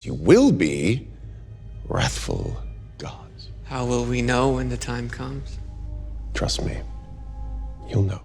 You will be wrathful gods. How will we know when the time comes? Trust me, you'll know.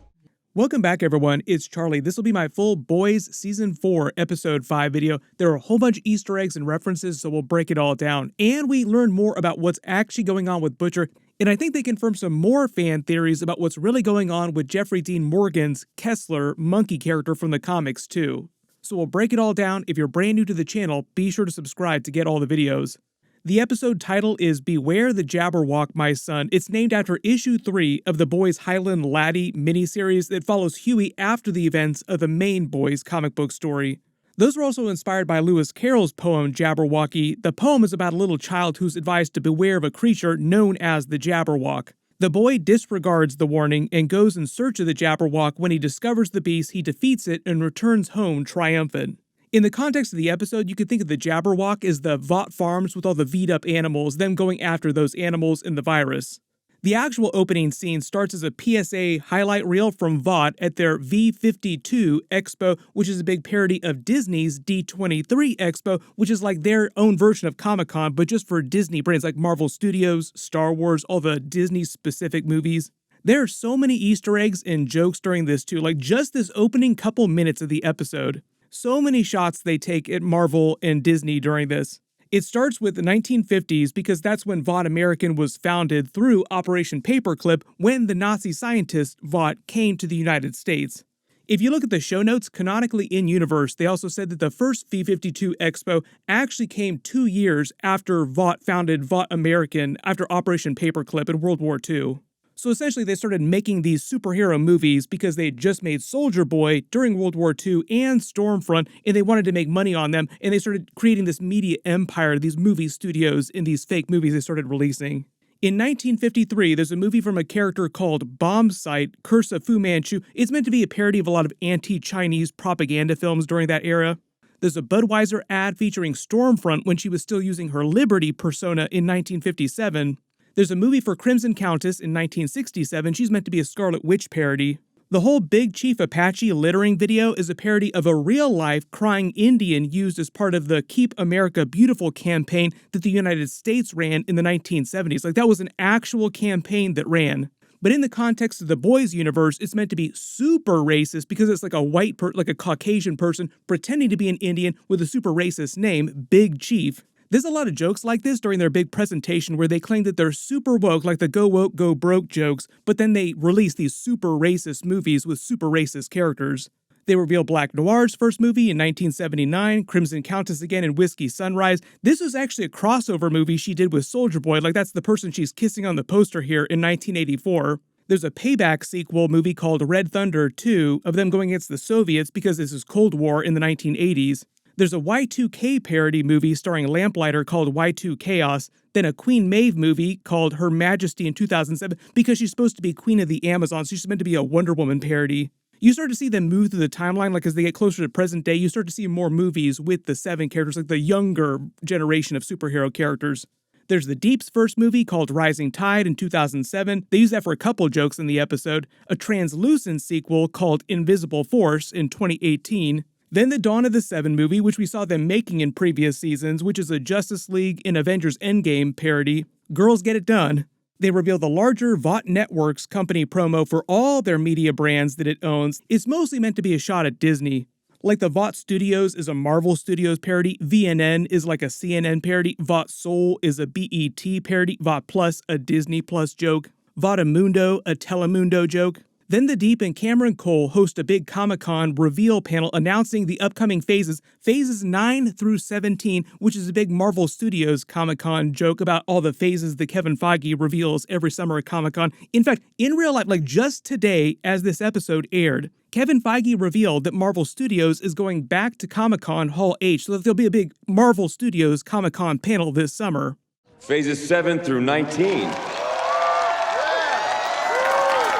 Welcome back, everyone. It's Charlie. This will be my full Boys Season 4, Episode 5 video. There are a whole bunch of Easter eggs and references, so we'll break it all down. And we learn more about what's actually going on with Butcher, and I think they confirm some more fan theories about what's really going on with Jeffrey Dean Morgan's Kessler monkey character from the comics, too. So we'll break it all down. If you're brand new to the channel, be sure to subscribe to get all the videos. The episode title is Beware the Jabberwock, My Son. It's named after issue 3 of the Boys Highland Laddie miniseries that follows Hughie after the events of the main Boys comic book story. Those were also inspired by Lewis Carroll's poem Jabberwocky. The poem is about a little child who's advised to beware of a creature known as the Jabberwock. The boy disregards the warning and goes in search of the Jabberwock. When he discovers the beast, he defeats it and returns home triumphant. In the context of the episode, you could think of the Jabberwock as the Vought farms with all the V'd-up animals, them going after those animals and the virus. The actual opening scene starts as a PSA highlight reel from Vought at their V52 Expo, which is a big parody of Disney's D23 Expo, which is like their own version of Comic-Con, but just for Disney brands like Marvel Studios, Star Wars, all the Disney-specific movies. There are so many Easter eggs and jokes during this too, like just this opening couple minutes of the episode. So many shots they take at Marvel and Disney during this. It starts with the 1950s because that's when Vought American was founded through Operation Paperclip when the Nazi scientist Vought came to the United States. If you look at the show notes, canonically in-universe, they also said that the first V52 Expo actually came 2 years after Vought founded Vought American after Operation Paperclip in World War II. So essentially they started making these superhero movies because they had just made Soldier Boy during World War II and Stormfront, and they wanted to make money on them, and they started creating this media empire, these movie studios, and these fake movies they started releasing. In 1953, there's a movie from a character called Bomb Sight, Curse of Fu Manchu. It's meant to be a parody of a lot of anti-Chinese propaganda films during that era. There's a Budweiser ad featuring Stormfront when she was still using her Liberty persona in 1957. There's a movie for Crimson Countess in 1967. She's meant to be a Scarlet Witch parody. The whole Big Chief Apache littering video is a parody of a real-life crying Indian used as part of the Keep America Beautiful campaign that the United States ran in the 1970s. Like, that was an actual campaign that ran. But in the context of the Boys universe, it's meant to be super racist because it's like like a Caucasian person pretending to be an Indian with a super racist name, Big Chief. There's a lot of jokes like this during their big presentation where they claim that they're super woke, like the go woke, go broke jokes, but then they release these super racist movies with super racist characters. They reveal Black Noir's first movie in 1979, Crimson Countess again in Whiskey Sunrise. This was actually a crossover movie she did with Soldier Boy, like that's the person she's kissing on the poster here in 1984. There's a Payback sequel movie called Red Thunder 2 of them going against the Soviets because this is Cold War in the 1980s. There's a Y2K parody movie starring Lamplighter called Y2 Chaos, then a Queen Maeve movie called Her Majesty in 2007 because she's supposed to be Queen of the Amazon, so she's meant to be a Wonder Woman parody. You start to see them move through the timeline, like as they get closer to present day, you start to see more movies with the 7 characters, like the younger generation of superhero characters. There's the Deep's first movie called Rising Tide in 2007. They use that for a couple jokes in the episode. A Translucent sequel called Invisible Force in 2018. Then the Dawn of the Seven movie, which we saw them making in previous seasons, which is a Justice League and Avengers Endgame parody. Girls Get It Done. They reveal the larger Vought Networks company promo for all their media brands that it owns. It's mostly meant to be a shot at Disney. Like the Vought Studios is a Marvel Studios parody, VNN is like a CNN parody, Vought Soul is a BET parody, Vought Plus a Disney Plus joke, Voughtmundo a Telemundo joke. Then The Deep and Cameron Cole host a big Comic-Con reveal panel announcing the upcoming phases 9 through 17, which is a big Marvel Studios Comic-Con joke about all the phases that Kevin Feige reveals every summer at Comic-Con. In fact, in real life, like just today, as this episode aired, Kevin Feige revealed that Marvel Studios is going back to Comic-Con Hall H, so that there'll be a big Marvel Studios Comic-Con panel this summer. Phases 7 through 19.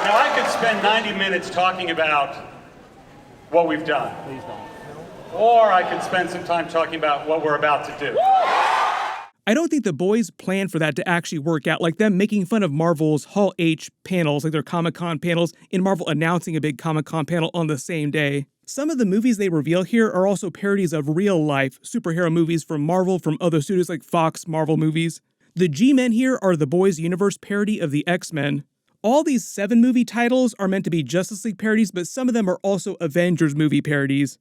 Now, I could spend 90 minutes talking about what we've done. Please don't. Or I could spend some time talking about what we're about to do. I don't think the boys planned for that to actually work out, like them making fun of Marvel's Hall H panels, like their Comic-Con panels, and Marvel announcing a big Comic-Con panel on the same day. Some of the movies they reveal here are also parodies of real-life superhero movies from Marvel, from other studios like Fox Marvel movies. The G-Men here are the Boys Universe parody of the X-Men. All these 7 movie titles are meant to be Justice League parodies, but some of them are also Avengers movie parodies.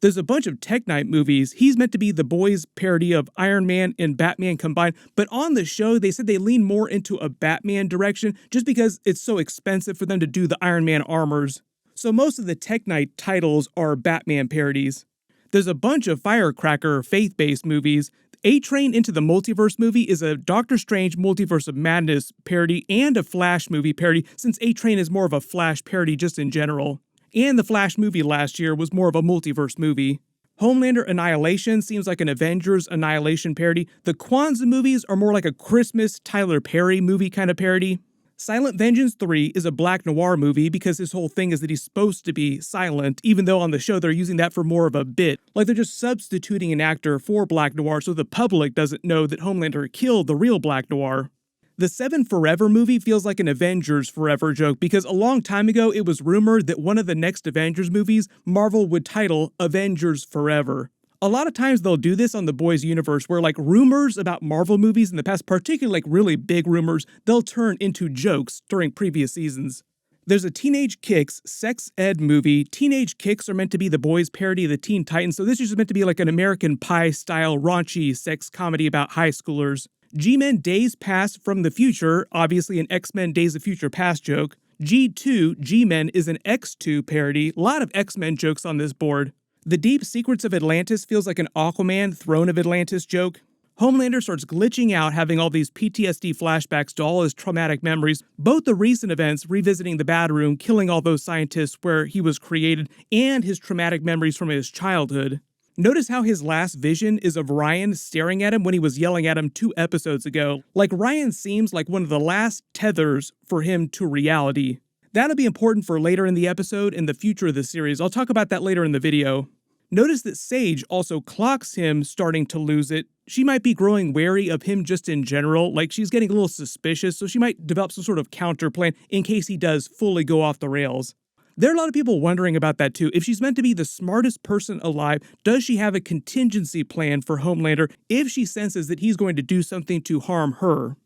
There's a bunch of Tech Knight movies. He's meant to be the Boys parody of Iron Man and Batman combined, but on the show they said they lean more into a Batman direction just because it's so expensive for them to do the Iron Man armors. So most of the Tech Knight titles are Batman parodies. There's a bunch of Firecracker faith-based movies. A-Train Into the Multiverse movie is a Doctor Strange Multiverse of Madness parody and a Flash movie parody, since A-Train is more of a Flash parody just in general. And the Flash movie last year was more of a multiverse movie. Homelander Annihilation seems like an Avengers Annihilation parody. The Kwanzaa movies are more like a Christmas Tyler Perry movie kind of parody. Silent Vengeance 3 is a black noir movie because his whole thing is that he's supposed to be silent, even though on the show they're using that for more of a bit. Like they're just substituting an actor for black noir so the public doesn't know that Homelander killed the real black noir. The Seven Forever movie feels like an Avengers Forever joke because a long time ago it was rumored that one of the next Avengers movies Marvel would title Avengers Forever. A lot of times they'll do this on the Boys universe where like rumors about Marvel movies in the past, particularly like really big rumors, they'll turn into jokes during previous seasons. There's a Teenage Kicks sex ed movie. Teenage Kicks are meant to be the Boys parody of the Teen Titans, so this is just meant to be like an American Pie style raunchy sex comedy about high schoolers. G-Men Days Past from the Future, obviously an X-Men Days of Future Past joke. G2 G-Men is an X2 parody. A lot of X-Men jokes on this board. The Deep Secrets of Atlantis feels like an Aquaman Throne of Atlantis joke. Homelander starts glitching out, having all these PTSD flashbacks to all his traumatic memories, both the recent events, revisiting the Bad Room, killing all those scientists where he was created, and his traumatic memories from his childhood. Notice how his last vision is of Ryan staring at him when he was yelling at him 2 episodes ago. Like Ryan seems like one of the last tethers for him to reality. That'll be important for later in the episode and the future of the series. I'll talk about that later in the video. Notice that Sage also clocks him starting to lose it. She might be growing wary of him just in general, like she's getting a little suspicious, so she might develop some sort of counter plan in case he does fully go off the rails. There are a lot of people wondering about that too. If she's meant to be the smartest person alive, does she have a contingency plan for Homelander if she senses that he's going to do something to harm her?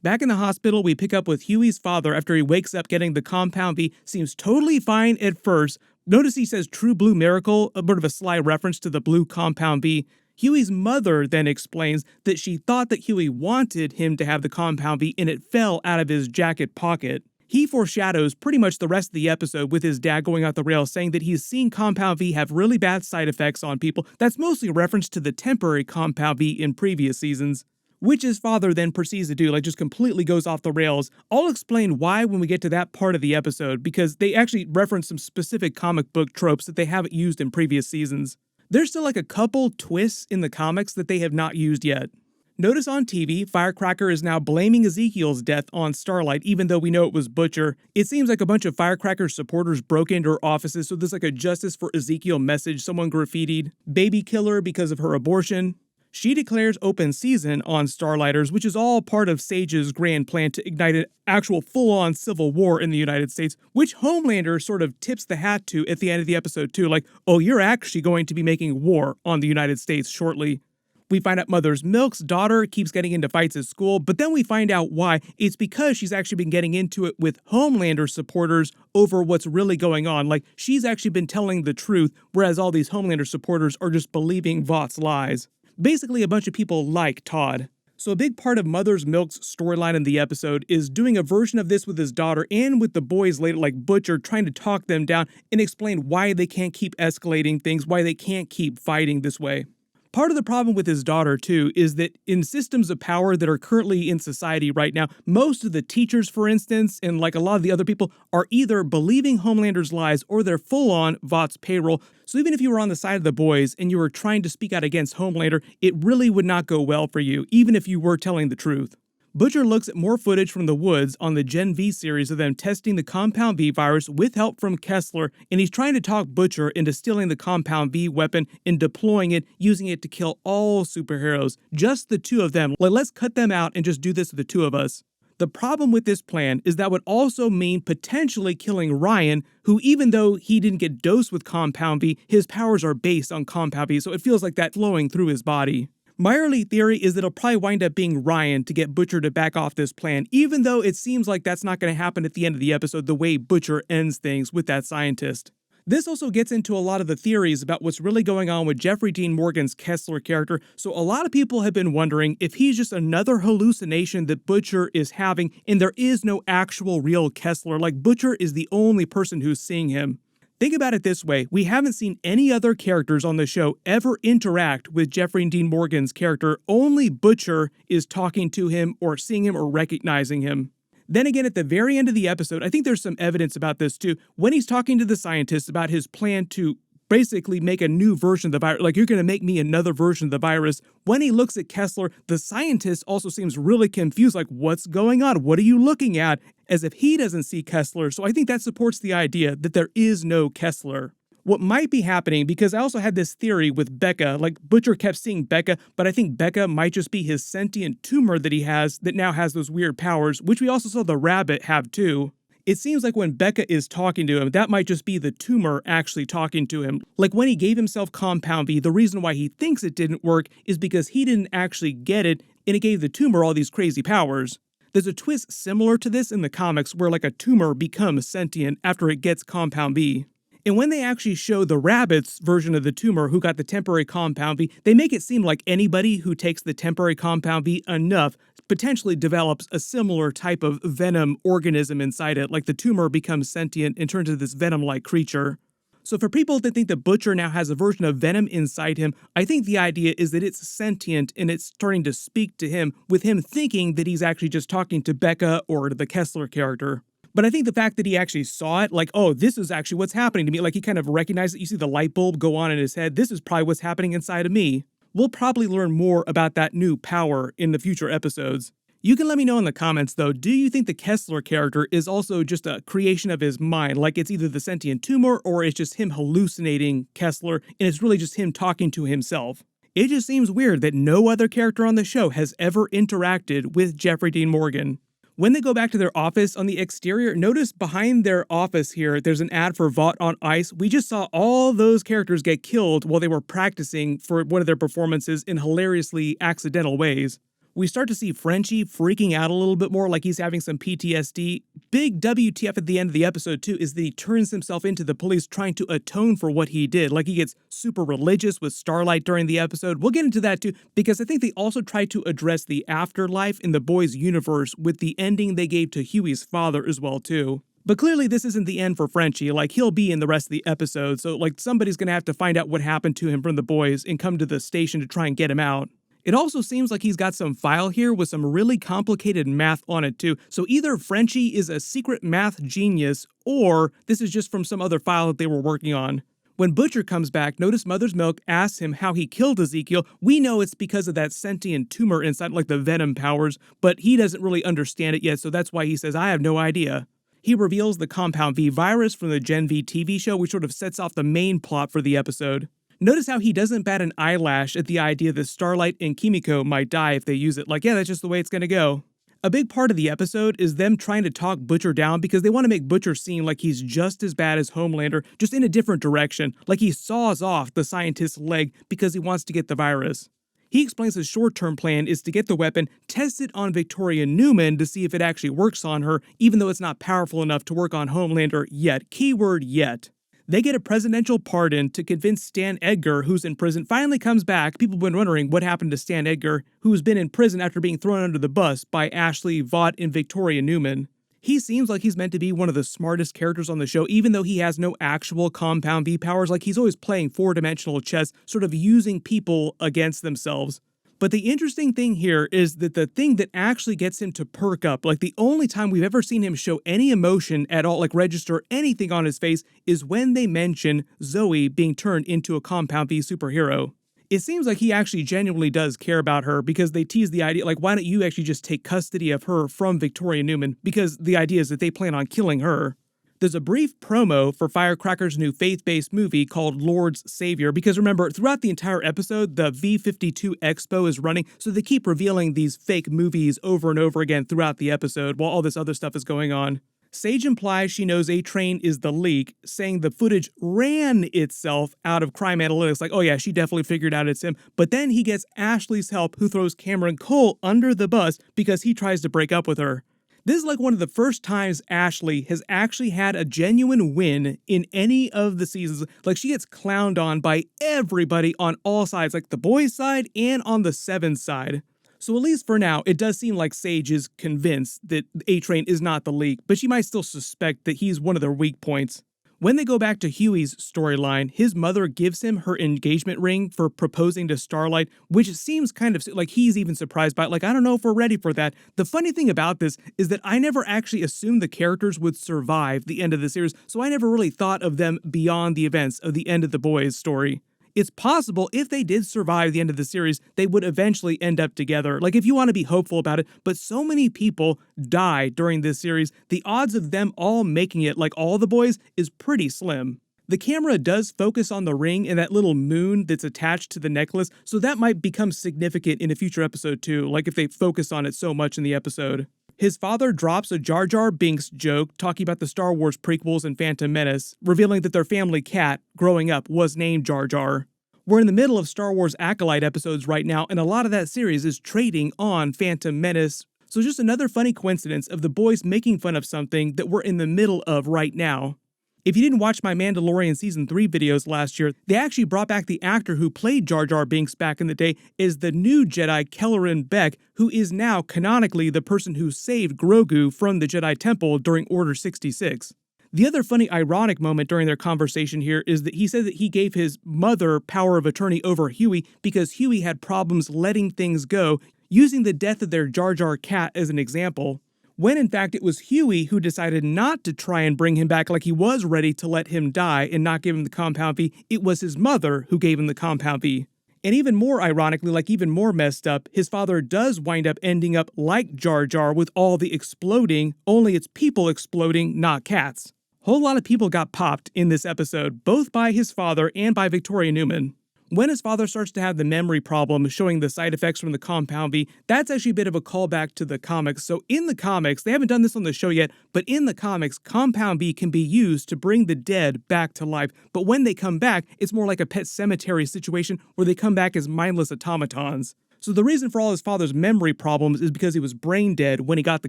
Back in the hospital, we pick up with Hughie's father after he wakes up getting the Compound V. Seems totally fine at first. Notice he says True Blue Miracle, a bit of a sly reference to the blue Compound V. Hughie's mother then explains that she thought that Hughie wanted him to have the Compound V and it fell out of his jacket pocket. He foreshadows pretty much the rest of the episode with his dad going off the rails saying that he's seen Compound V have really bad side effects on people. That's mostly a reference to the temporary Compound V in previous seasons. Which his father then proceeds to do, like just completely goes off the rails. I'll explain why when we get to that part of the episode, because they actually reference some specific comic book tropes that they haven't used in previous seasons. There's still like a couple twists in the comics that they have not used yet. Notice on TV, Firecracker is now blaming Ezekiel's death on Starlight, even though we know it was Butcher. It seems like a bunch of Firecracker supporters broke into her offices, so there's like a Justice for Ezekiel message someone graffitied. Baby killer because of her abortion. She declares open season on Starlighters, which is all part of Sage's grand plan to ignite an actual full-on civil war in the United States, which Homelander sort of tips the hat to at the end of the episode too, like, oh, you're actually going to be making war on the United States shortly. We find out Mother's Milk's daughter keeps getting into fights at school, but then we find out why. It's because she's actually been getting into it with Homelander supporters over what's really going on. Like, she's actually been telling the truth, whereas all these Homelander supporters are just believing Vought's lies. Basically, a bunch of people like Todd. So a big part of Mother's Milk's storyline in the episode is doing a version of this with his daughter and with the boys later, like Butcher, trying to talk them down and explain why they can't keep escalating things, why they can't keep fighting this way. Part of the problem with his daughter, too, is that in systems of power that are currently in society right now, most of the teachers, for instance, and like a lot of the other people, are either believing Homelander's lies or they're full-on Vought's payroll. So even if you were on the side of the boys and you were trying to speak out against Homelander, it really would not go well for you, even if you were telling the truth. Butcher looks at more footage from the woods on the Gen V series of them testing the Compound V virus with help from Kessler, and he's trying to talk Butcher into stealing the Compound V weapon and deploying it, using it to kill all superheroes, just the 2 of them. Like, let's cut them out and just do this with the 2 of us. The problem with this plan is that would also mean potentially killing Ryan, who even though he didn't get dosed with Compound V, his powers are based on Compound V, so it feels like that flowing through his body. My early theory is that it'll probably wind up being Ryan to get Butcher to back off this plan, even though it seems like that's not going to happen at the end of the episode the way Butcher ends things with that scientist. This also gets into a lot of the theories about what's really going on with Jeffrey Dean Morgan's Kessler character, so a lot of people have been wondering if he's just another hallucination that Butcher is having and there is no actual real Kessler, like Butcher is the only person who's seeing him. Think about it this way, we haven't seen any other characters on the show ever interact with Jeffrey Dean Morgan's character, only Butcher is talking to him or seeing him or recognizing him. Then again, at the very end of the episode, I think there's some evidence about this too, when he's talking to the scientist about his plan to basically make a new version of the virus, like you're going to make me another version of the virus. When he looks at Kessler, the scientist also seems really confused, like what's going on? What are you looking at? As if he doesn't see Kessler, so I think that supports the idea that there is no Kessler. What might be happening, because I also had this theory with Becca, like Butcher kept seeing Becca, but I think Becca might just be his sentient tumor that he has that now has those weird powers, which we also saw the rabbit have too. It seems like when Becca is talking to him, that might just be the tumor actually talking to him. Like when he gave himself Compound V, the reason why he thinks it didn't work is because he didn't actually get it, and it gave the tumor all these crazy powers. There's a twist similar to this in the comics where like a tumor becomes sentient after it gets Compound V. And when they actually show the rabbit's version of the tumor who got the temporary Compound V, they make it seem like anybody who takes the temporary Compound V enough potentially develops a similar type of venom organism inside it, like the tumor becomes sentient and turns into this venom-like creature. So for people that think that Butcher now has a version of Venom inside him, I think the idea is that it's sentient and it's starting to speak to him, with him thinking that he's actually just talking to Becca or to the Kessler character. But I think the fact that he actually saw it, like, oh, this is actually what's happening to me, like he kind of recognized it, you see the light bulb go on in his head, this is probably what's happening inside of me. We'll probably learn more about that new power in the future episodes. You can let me know in the comments though, do you think the Kessler character is also just a creation of his mind, like it's either the sentient tumor or it's just him hallucinating Kessler and it's really just him talking to himself? It just seems weird that no other character on the show has ever interacted with Jeffrey Dean Morgan. When they go back to their office on the exterior, notice behind their office here, there's an ad for Vought on Ice. We just saw all those characters get killed while they were practicing for one of their performances in hilariously accidental ways. We start to see Frenchie freaking out a little bit more, like he's having some PTSD. Big WTF at the end of the episode too is that he turns himself into the police trying to atone for what he did. Like he gets super religious with Starlight during the episode. We'll get into that too, because I think they also tried to address the afterlife in the boys' universe with the ending they gave to Hughie's father as well too. But clearly this isn't the end for Frenchie, like he'll be in the rest of the episode, so like somebody's gonna have to find out what happened to him from the boys and come to the station to try and get him out. It also seems like he's got some file here with some really complicated math on it too, so either Frenchie is a secret math genius, or this is just from some other file that they were working on. When Butcher comes back, notice Mother's Milk asks him how he killed Ezekiel. We know it's because of that sentient tumor inside, like the venom powers, but he doesn't really understand it yet, so that's why he says, I have no idea. He reveals the Compound V virus from the Gen V TV show, which sort of sets off the main plot for the episode. Notice how he doesn't bat an eyelash at the idea that Starlight and Kimiko might die if they use it. Like, yeah, that's just the way it's gonna go. A big part of the episode is them trying to talk Butcher down because they want to make Butcher seem like he's just as bad as Homelander, just in a different direction, like he saws off the scientist's leg because he wants to get the virus. He explains his short-term plan is to get the weapon, test it on Victoria Neumann to see if it actually works on her, even though it's not powerful enough to work on Homelander yet. Keyword yet. They get a presidential pardon to convince Stan Edgar, who's in prison, finally comes back. People have been wondering what happened to Stan Edgar, who's been in prison after being thrown under the bus by Ashley, Vought, and Victoria Neumann. He seems like he's meant to be one of the smartest characters on the show, even though he has no actual Compound V powers. Like he's always playing four-dimensional chess, sort of using people against themselves. But the interesting thing here is that the thing that actually gets him to perk up, like the only time we've ever seen him show any emotion at all, like register anything on his face, is when they mention Zoe being turned into a Compound V superhero. It seems like he actually genuinely does care about her because they tease the idea, like, why don't you actually just take custody of her from Victoria Neumann? Because the idea is that they plan on killing her. There's a brief promo for Firecracker's new faith-based movie called Lord's Savior, because remember, throughout the entire episode, the V52 Expo is running, so they keep revealing these fake movies over and over again throughout the episode while all this other stuff is going on. Sage implies she knows A-Train is the leak, saying the footage ran itself out of crime analytics, like, oh yeah, she definitely figured out it's him. But then he gets Ashley's help, who throws Cameron Cole under the bus because he tries to break up with her. This is like one of the first times Ashley has actually had a genuine win in any of the seasons. Like, she gets clowned on by everybody on all sides, like the boys' side and on the Seven side. So at least for now, it does seem like Sage is convinced that A-Train is not the leak, but she might still suspect that he's one of their weak points. When they go back to Hughie's storyline, his mother gives him her engagement ring for proposing to Starlight, which seems kind of like he's even surprised by it. Like, I don't know if we're ready for that. The funny thing about this is that I never actually assumed the characters would survive the end of the series, so I never really thought of them beyond the events of the end of the boys' story. It's possible if they did survive the end of the series, they would eventually end up together. Like, if you want to be hopeful about it, but so many people die during this series, the odds of them all making it, like all the boys, is pretty slim. The camera does focus on the ring and that little moon that's attached to the necklace, so that might become significant in a future episode too, like if they focus on it so much in the episode. His father drops a Jar Jar Binks joke talking about the Star Wars prequels and Phantom Menace, revealing that their family cat, growing up, was named Jar Jar. We're in the middle of Star Wars Acolyte episodes right now, and a lot of that series is trading on Phantom Menace, so just another funny coincidence of the boys making fun of something that we're in the middle of right now. If you didn't watch my Mandalorian Season 3 videos last year, they actually brought back the actor who played Jar Jar Binks back in the day as the new Jedi Kelleran Beck, who is now canonically the person who saved Grogu from the Jedi Temple during Order 66. The other funny ironic moment during their conversation here is that he said that he gave his mother power of attorney over Hughie because Hughie had problems letting things go, using the death of their Jar Jar cat as an example. When in fact it was Hughie who decided not to try and bring him back, like he was ready to let him die and not give him the compound V. It was his mother who gave him the compound V. And even more ironically, like even more messed up, his father does wind up ending up like Jar Jar with all the exploding, only it's people exploding, not cats. Whole lot of people got popped in this episode, both by his father and by Victoria Neumann. When his father starts to have the memory problem showing the side effects from the compound V, that's actually a bit of a callback to the comics. So in the comics, they haven't done this on the show yet, but in the comics, compound V can be used to bring the dead back to life. But when they come back, it's more like a Pet Sematary situation where they come back as mindless automatons. So the reason for all his father's memory problems is because he was brain dead when he got the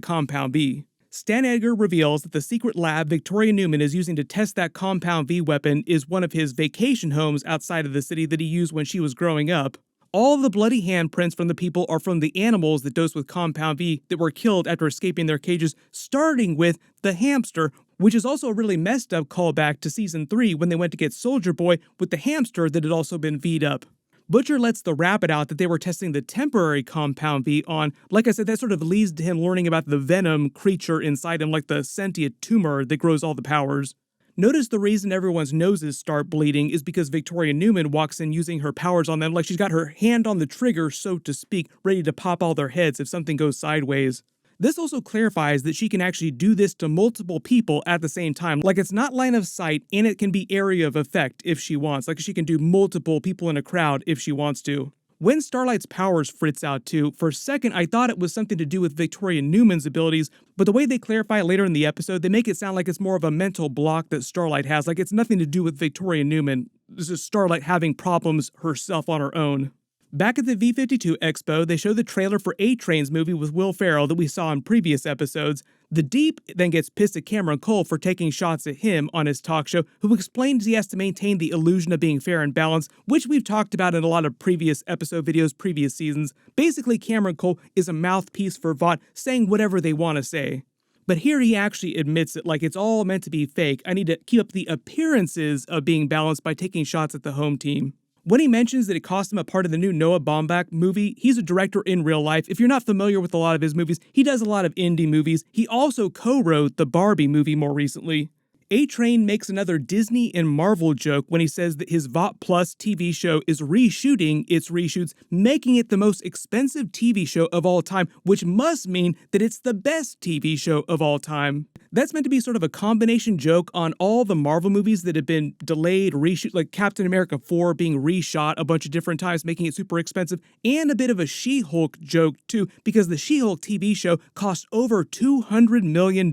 compound V. Stan Edgar reveals that the secret lab Victoria Neumann is using to test that compound V weapon is one of his vacation homes outside of the city that he used when she was growing up. All of the bloody handprints from the people are from the animals that dosed with compound V that were killed after escaping their cages, starting with the hamster, which is also a really messed up callback to Season 3 when they went to get Soldier Boy with the hamster that had also been V'd up. Butcher lets the rabbit out that they were testing the temporary compound V on. Like I said, that sort of leads to him learning about the venom creature inside him, like the sentient tumor that grows all the powers. Notice the reason everyone's noses start bleeding is because Victoria Neumann walks in using her powers on them, like she's got her hand on the trigger, so to speak, ready to pop all their heads if something goes sideways. This also clarifies that she can actually do this to multiple people at the same time. Like, it's not line of sight, and it can be area of effect if she wants. Like, she can do multiple people in a crowd if she wants to. When Starlight's powers fritz out too, for a second I thought it was something to do with Victoria Neumann's abilities, but the way they clarify it later in the episode, they make it sound like it's more of a mental block that Starlight has. Like, it's nothing to do with Victoria Neumann. This is Starlight having problems herself on her own. Back at the V52 Expo, they show the trailer for A-Train's movie with Will Ferrell that we saw in previous episodes. The Deep then gets pissed at Cameron Cole for taking shots at him on his talk show, who explains he has to maintain the illusion of being fair and balanced, which we've talked about in a lot of previous episode videos, previous seasons. Basically, Cameron Cole is a mouthpiece for Vought, saying whatever they want to say. But here he actually admits it, like it's all meant to be fake. I need to keep up the appearances of being balanced by taking shots at the home team. When he mentions that it cost him a part of the new Noah Baumbach movie, he's a director in real life. If you're not familiar with a lot of his movies, he does a lot of indie movies. He also co-wrote the Barbie movie more recently. A-Train makes another Disney and Marvel joke when he says that his Vought Plus TV show is reshooting its reshoots, making it the most expensive TV show of all time, which must mean that it's the best TV show of all time. That's meant to be sort of a combination joke on all the Marvel movies that have been delayed, reshoot, like Captain America 4 being reshot a bunch of different times, making it super expensive, and a bit of a She-Hulk joke too, because the She-Hulk TV show cost over $200 million.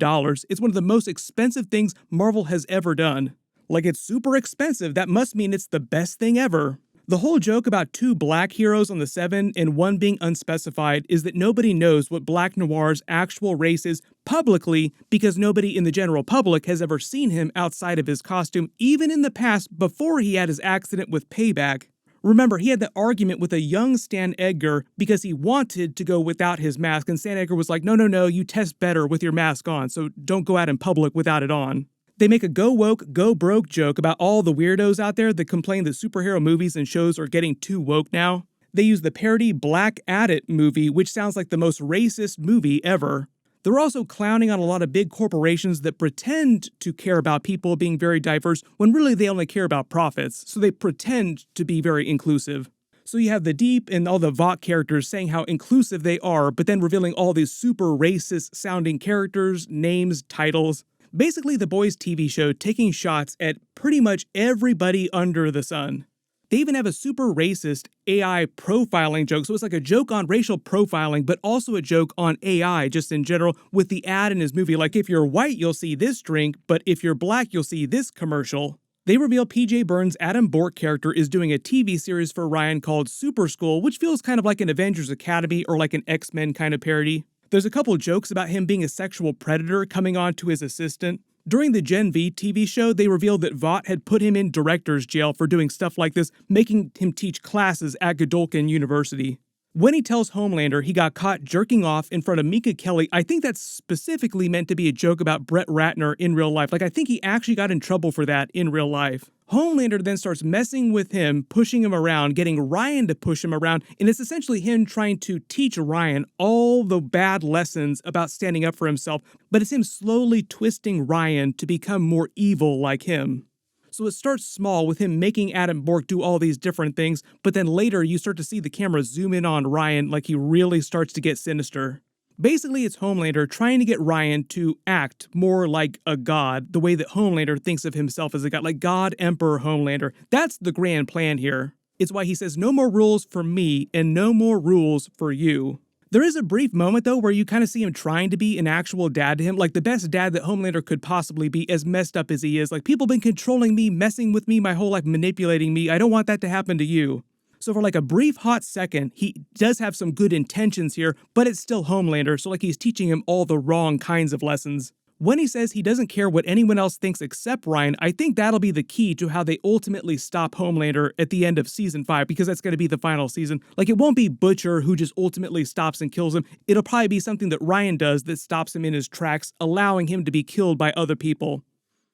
It's one of the most expensive things Marvel has ever done. Like, it's super expensive, that must mean it's the best thing ever. The whole joke about two black heroes on the Seven and one being unspecified is that nobody knows what Black Noir's actual race is publicly because nobody in the general public has ever seen him outside of his costume, even in the past before he had his accident with Payback. Remember, he had that argument with a young Stan Edgar because he wanted to go without his mask, and Stan Edgar was like, no, you test better with your mask on, so don't go out in public without it on. They make a go woke, go broke joke about all the weirdos out there that complain that superhero movies and shows are getting too woke now. They use the parody Black Addict movie, which sounds like the most racist movie ever. They're also clowning on a lot of big corporations that pretend to care about people being very diverse when really they only care about profits, so they pretend to be very inclusive. So you have the Deep and all the Vought characters saying how inclusive they are, but then revealing all these super racist sounding characters, names, titles. Basically the Boys TV show taking shots at pretty much everybody under the sun. They even have a super racist AI profiling joke, so it's like a joke on racial profiling, but also a joke on AI just in general with the ad in his movie, like if you're white you'll see this drink, but if you're black you'll see this commercial. They reveal PJ Burns' Adam Bork character is doing a TV series for Ryan called Super School, which feels kind of like an Avengers Academy or like an X-Men kind of parody. There's a couple jokes about him being a sexual predator coming on to his assistant. During the Gen V TV show, they revealed that Vought had put him in director's jail for doing stuff like this, making him teach classes at Godolphin University. When he tells Homelander he got caught jerking off in front of Minka Kelly, I think that's specifically meant to be a joke about Brett Ratner in real life. Like, I think he actually got in trouble for that in real life. Homelander then starts messing with him, pushing him around, getting Ryan to push him around, and it's essentially him trying to teach Ryan all the bad lessons about standing up for himself, but it's him slowly twisting Ryan to become more evil like him. So it starts small with him making Adam Bork do all these different things, but then later you start to see the camera zoom in on Ryan like he really starts to get sinister. Basically, it's Homelander trying to get Ryan to act more like a god, the way that Homelander thinks of himself as a god, like God Emperor Homelander. That's the grand plan here. It's why he says no more rules for me and no more rules for you. There is a brief moment, though, where you kind of see him trying to be an actual dad to him, like the best dad that Homelander could possibly be, as messed up as he is. Like, people have been controlling me, messing with me my whole life, manipulating me. I don't want that to happen to you. So for like a brief hot second, he does have some good intentions here, but it's still Homelander, so like he's teaching him all the wrong kinds of lessons. When he says he doesn't care what anyone else thinks except Ryan, I think that'll be the key to how they ultimately stop Homelander at the end of season 5, because that's going to be the final season. Like, it won't be Butcher who just ultimately stops and kills him. It'll probably be something that Ryan does that stops him in his tracks, allowing him to be killed by other people.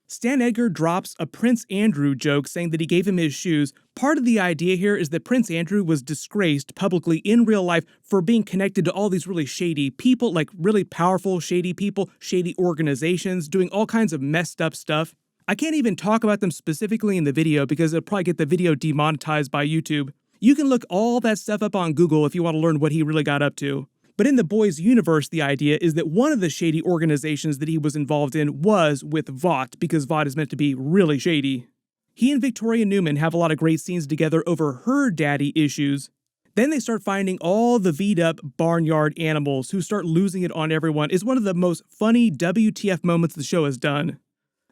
Stan Edgar drops a Prince Andrew joke saying that he gave him his shoes. Part of the idea here is that Prince Andrew was disgraced publicly in real life for being connected to all these really shady people, like really powerful shady people, shady organizations, doing all kinds of messed up stuff. I can't even talk about them specifically in the video because it'll probably get the video demonetized by YouTube. You can look all that stuff up on Google if you want to learn what he really got up to. But in the Boys universe, the idea is that one of the shady organizations that he was involved in was with Vought, because Vought is meant to be really shady. He and Victoria Neumann have a lot of great scenes together over her daddy issues. Then they start finding all the V'd up barnyard animals who start losing it on everyone. It's one of the most funny WTF moments the show has done.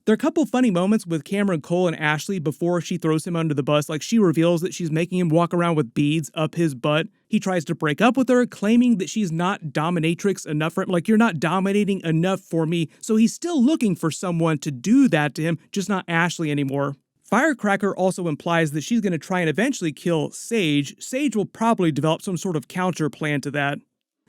There are a couple funny moments with Cameron Cole and Ashley before she throws him under the bus, like she reveals that she's making him walk around with beads up his butt. He tries to break up with her, claiming that she's not dominatrix enough for him, like, you're not dominating enough for me. So he's still looking for someone to do that to him, just not Ashley anymore. Firecracker also implies that she's going to try and eventually kill Sage. Sage will probably develop some sort of counter plan to that.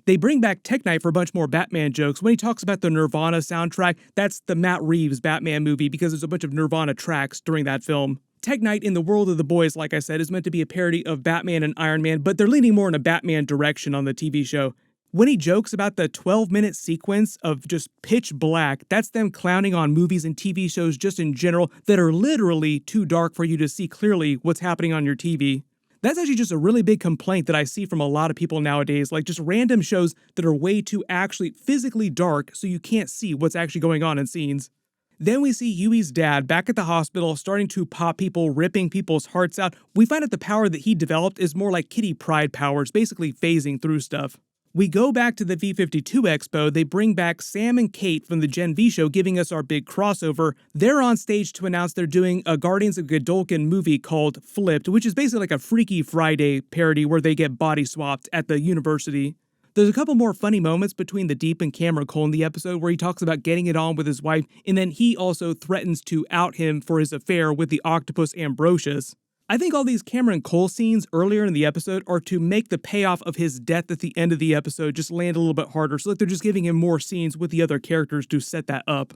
They bring back Tech Knight for a bunch more Batman jokes. When he talks about the Nirvana soundtrack, that's the Matt Reeves Batman movie because there's a bunch of Nirvana tracks during that film. Tech Knight in the world of the Boys, like I said, is meant to be a parody of Batman and Iron Man, but they're leaning more in a Batman direction on the TV show. When he jokes about the 12-minute sequence of just pitch black, that's them clowning on movies and TV shows just in general that are literally too dark for you to see clearly what's happening on your TV. That's actually just a really big complaint that I see from a lot of people nowadays, like just random shows that are way too actually physically dark so you can't see what's actually going on in scenes. Then we see Hughie's dad back at the hospital starting to pop people, ripping people's hearts out. We find out the power that he developed is more like Kitty Pryde powers, basically phasing through stuff. We go back to the V-52 Expo. They bring back Sam and Kate from the Gen V show, giving us our big crossover. They're on stage to announce they're doing a Guardians of Godolphin movie called Flipped, which is basically like a Freaky Friday parody where they get body swapped at the university. There's a couple more funny moments between the Deep and Cameron Cole in the episode where he talks about getting it on with his wife, and then he also threatens to out him for his affair with the octopus Ambrosius. I think all these Cameron Cole scenes earlier in the episode are to make the payoff of his death at the end of the episode just land a little bit harder, so that they're just giving him more scenes with the other characters to set that up.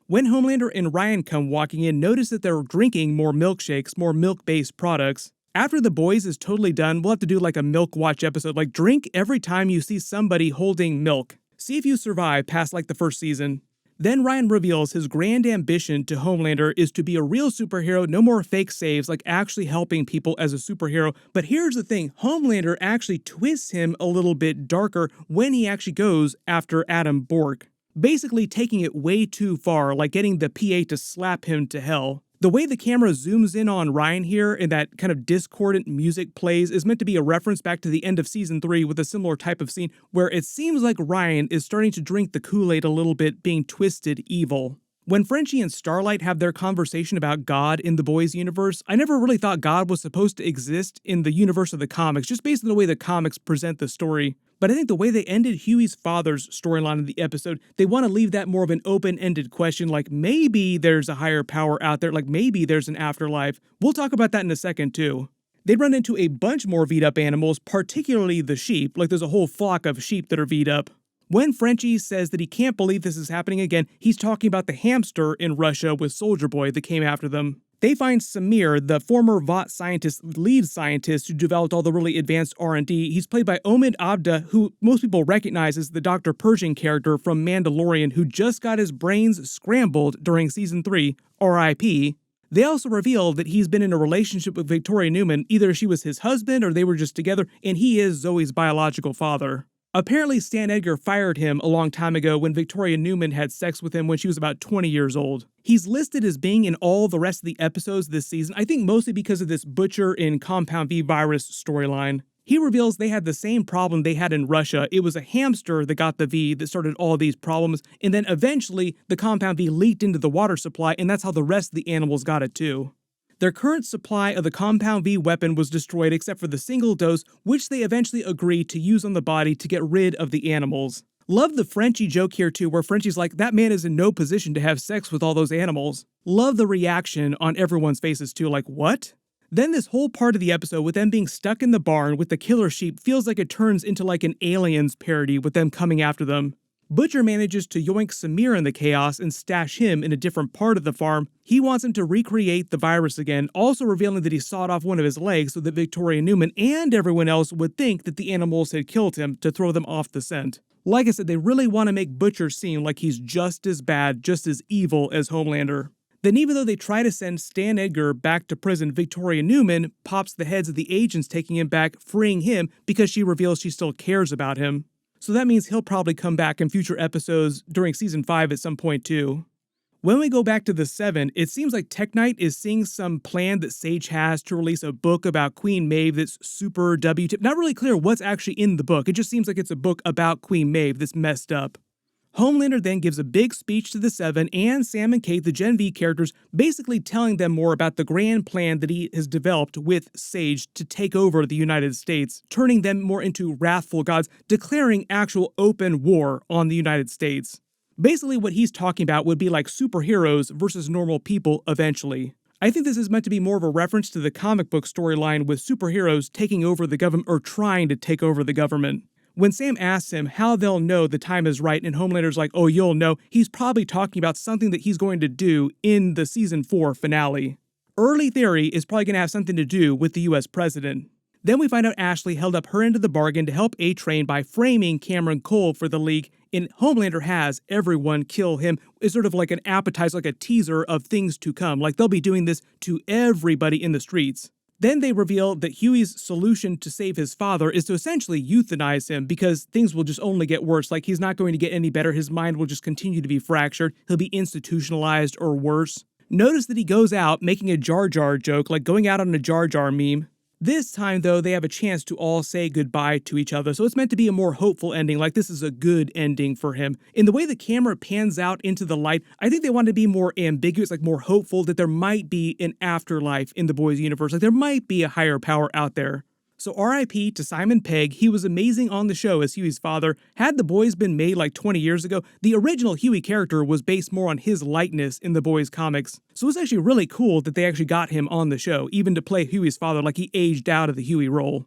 When Homelander and Ryan come walking in, notice that they're drinking more milkshakes, more milk-based products. After The Boys is totally done, we'll have to do like a Milk Watch episode, like drink every time you see somebody holding milk. See if you survive past like the first season. Then Ryan reveals his grand ambition to Homelander is to be a real superhero, no more fake saves, like actually helping people as a superhero. But here's the thing, Homelander actually twists him a little bit darker when he actually goes after Adam Bork. Basically taking it way too far, like getting the PA to slap him to hell. The way the camera zooms in on Ryan here and that kind of discordant music plays is meant to be a reference back to the end of season 3 with a similar type of scene where it seems like Ryan is starting to drink the Kool-Aid a little bit, being twisted evil. When Frenchie and Starlight have their conversation about God in the Boys universe, I never really thought God was supposed to exist in the universe of the comics, just based on the way the comics present the story. But I think the way they ended Hughie's father's storyline in the episode, they want to leave that more of an open-ended question, like maybe there's a higher power out there, like maybe there's an afterlife. We'll talk about that in a second too. They run into a bunch more V'd-up animals, particularly the sheep, like there's a whole flock of sheep that are V'd up. When Frenchie says that he can't believe this is happening again, he's talking about the hamster in Russia with Soldier Boy that came after them. They find Samir, the former Vought scientist, lead scientist who developed all the really advanced R&D. He's played by Omid Abda, who most people recognize as the Dr. Pershing character from Mandalorian, who just got his brains scrambled during Season 3, R.I.P. They also reveal that he's been in a relationship with Victoria Neumann. Either she was his husband or they were just together, and he is Zoe's biological father. Apparently, Stan Edgar fired him a long time ago when Victoria Neumann had sex with him when she was about 20 years old. He's listed as being in all the rest of the episodes this season, I think mostly because of this Butcher in Compound V virus storyline. He reveals they had the same problem they had in Russia. It was a hamster that got the V that started all these problems, and then eventually the Compound V leaked into the water supply, and that's how the rest of the animals got it too. Their current supply of the Compound V weapon was destroyed except for the single dose, which they eventually agreed to use on the body to get rid of the animals. Love the Frenchie joke here too, where Frenchie's like, that man is in no position to have sex with all those animals. Love the reaction on everyone's faces too, like, what? Then this whole part of the episode with them being stuck in the barn with the killer sheep feels like it turns into like an Aliens parody with them coming after them. Butcher manages to yoink Samir in the chaos and stash him in a different part of the farm. He wants him to recreate the virus again, also revealing that he sawed off one of his legs so that Victoria Neumann and everyone else would think that the animals had killed him to throw them off the scent. Like I said, they really want to make Butcher seem like he's just as bad, just as evil as Homelander. Then even though they try to send Stan Edgar back to prison, Victoria Neumann pops the heads of the agents taking him back, freeing him because she reveals she still cares about him. So that means he'll probably come back in future episodes during Season 5 at some point too. When we go back to the Seven, it seems like Tech Knight is seeing some plan that Sage has to release a book about Queen Maeve that's super WTF. Not really clear what's actually in the book. It just seems like it's a book about Queen Maeve that's messed up. Homelander then gives a big speech to the Seven and Sam and Kate, the Gen V characters, basically telling them more about the grand plan that he has developed with Sage to take over the United States, turning them more into wrathful gods, declaring actual open war on the United States. Basically what he's talking about would be like superheroes versus normal people eventually. I think this is meant to be more of a reference to the comic book storyline with superheroes taking over the government or trying to take over the government. When Sam asks him how they'll know the time is right and Homelander's like, oh, you'll know, he's probably talking about something that he's going to do in the Season 4 finale. Early Theory is probably going to have something to do with the US president. Then we find out Ashley held up her end of the bargain to help A-Train by framing Cameron Cole for the League, and Homelander has everyone kill him. It's sort of like an appetizer, like a teaser of things to come. Like they'll be doing this to everybody in the streets. Then they reveal that Hughie's solution to save his father is to essentially euthanize him because things will just only get worse. Like he's not going to get any better. His mind will just continue to be fractured. He'll be institutionalized or worse. Notice that he goes out making a Jar Jar joke, like going out on a Jar Jar meme. This time, though, they have a chance to all say goodbye to each other, so it's meant to be a more hopeful ending, like this is a good ending for him. In the way the camera pans out into the light, I think they wanted to be more ambiguous, like more hopeful that there might be an afterlife in the boys' universe, like there might be a higher power out there. So RIP to Simon Pegg. He was amazing on the show as Hughie's father. Had The Boys been made like 20 years ago, the original Hughie character was based more on his likeness in The Boys comics. So it's actually really cool that they actually got him on the show, even to play Hughie's father like he aged out of the Hughie role.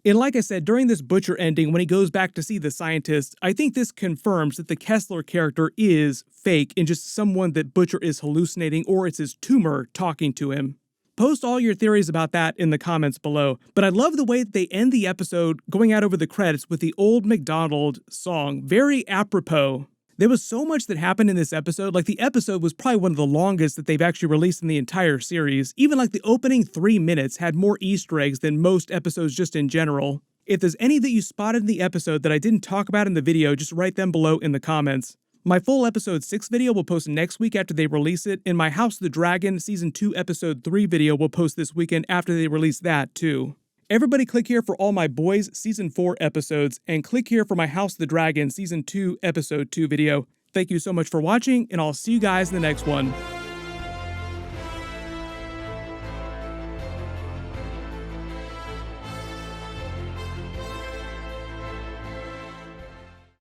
And like I said, during this Butcher ending, when he goes back to see the scientist, I think this confirms that the Kessler character is fake and just someone that Butcher is hallucinating, or it's his tumor talking to him. Post all your theories about that in the comments below, but I love the way that they end the episode going out over the credits with the Old MacDonald song, very apropos. There was so much that happened in this episode, like the episode was probably one of the longest that they've actually released in the entire series. Even like the opening 3 minutes had more Easter eggs than most episodes just in general. If there's any that you spotted in the episode that I didn't talk about in the video, just write them below in the comments. My full episode 6 video will post next week after they release it, and my House of the Dragon season 2 episode 3 video will post this weekend after they release that too. Everybody click here for all my Boys season 4 episodes, and click here for my House of the Dragon season 2 episode 2 video. Thank you so much for watching, and I'll see you guys in the next one.